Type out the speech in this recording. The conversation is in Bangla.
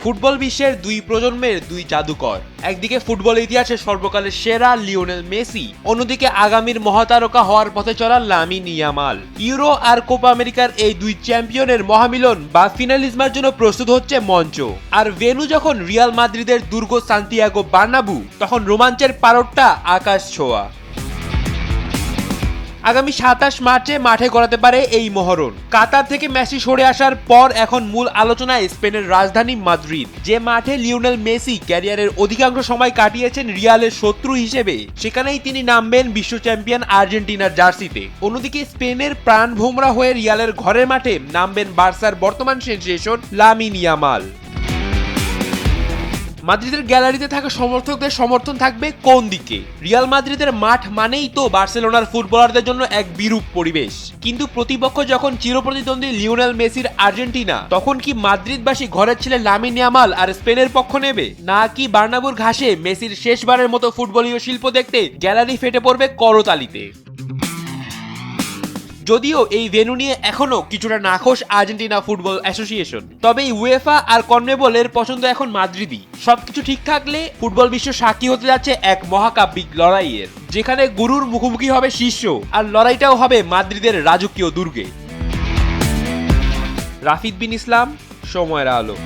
ফুটবল বিশ্বের দুই প্রজন্মের দুই জাদুকর, একদিকে ফুটবল ইতিহাসের সর্বকালের সেরা লিওনেল মেসি, অন্যদিকে আগামীর মহাতারকা হওয়ার পথে চলা লামিন ইয়ামাল। ইউরো আর কোপা আমেরিকার এই দুই চ্যাম্পিয়নের মহামিলন বা ফিনালিজমার জন্য প্রস্তুত হচ্ছে মঞ্চ। আর ভেন্যু যখন রিয়াল মাদ্রিদের দুর্গ সান্তিয়াগো বার্নাব্যু, তখন রোমাঞ্চের পারদটা আকাশ ছোঁয়া। আগামী 27 মার্চে মাঠে গড়াতে পারে এই মহরণ। কাতার থেকে মেসি সরে আসার পর এখন মূল আলোচনায় স্পেনের রাজধানী মাদ্রিদ, যে মাঠে লিওনেল মেসি ক্যারিয়ারের অধিকাংশ সময় কাটিয়েছেন রিয়ালের শত্রু হিসেবে। সেখানেই তিনি নামবেন বিশ্ব চ্যাম্পিয়ন আর্জেন্টিনার জার্সিতে। অন্যদিকে স্পেনের প্রাণভোমরা হয়ে রিয়ালের ঘরের মাঠে নামবেন বার্সার বর্তমান সেনসেশন লামিন ইয়ামাল। মাদ্রিদের গ্যালারিতে থাকা সমর্থকদের সমর্থন থাকবে কোন দিকে? রিয়াল মাদ্রিদের মাঠ মানেই তো বার্সেলোনার ফুটবলারদের জন্য এক বিরূপ পরিবেশ। কিন্তু প্রতিপক্ষ যখন চিরপ্রতিদ্বন্দ্বী লিওনেল মেসির আর্জেন্টিনা, তখন কি মাদ্রিদবাসী ঘরের ছেলে লামিন ইয়ামাল আর স্পেনের পক্ষ নেবে, নাকি বার্নাব্যুর ঘাসে মেসির শেষবারের মতো ফুটবলীয় শিল্প দেখতে গ্যালারি ফেটে পড়বে করতালিতে? যদিও এই ভেন্যু নিয়ে এখনো কিছুটা নাখোশ আর্জেন্টিনা ফুটবল অ্যাসোসিয়েশন, তবে উয়েফা আর কনমেবলের পছন্দ এখন মাদ্রিদই। সবকিছু ঠিক থাকলে ফুটবল বিশ্ব সাক্ষী হতে যাচ্ছে এক মহাকাব্যিক লড়াইয়ের, যেখানে গুরুর মুখোমুখি হবে শিষ্য, আর লড়াইটাও হবে মাদ্রিদের রাজকীয় দুর্গে। রাফিদ বিন ইসলাম, সময়ের আলো।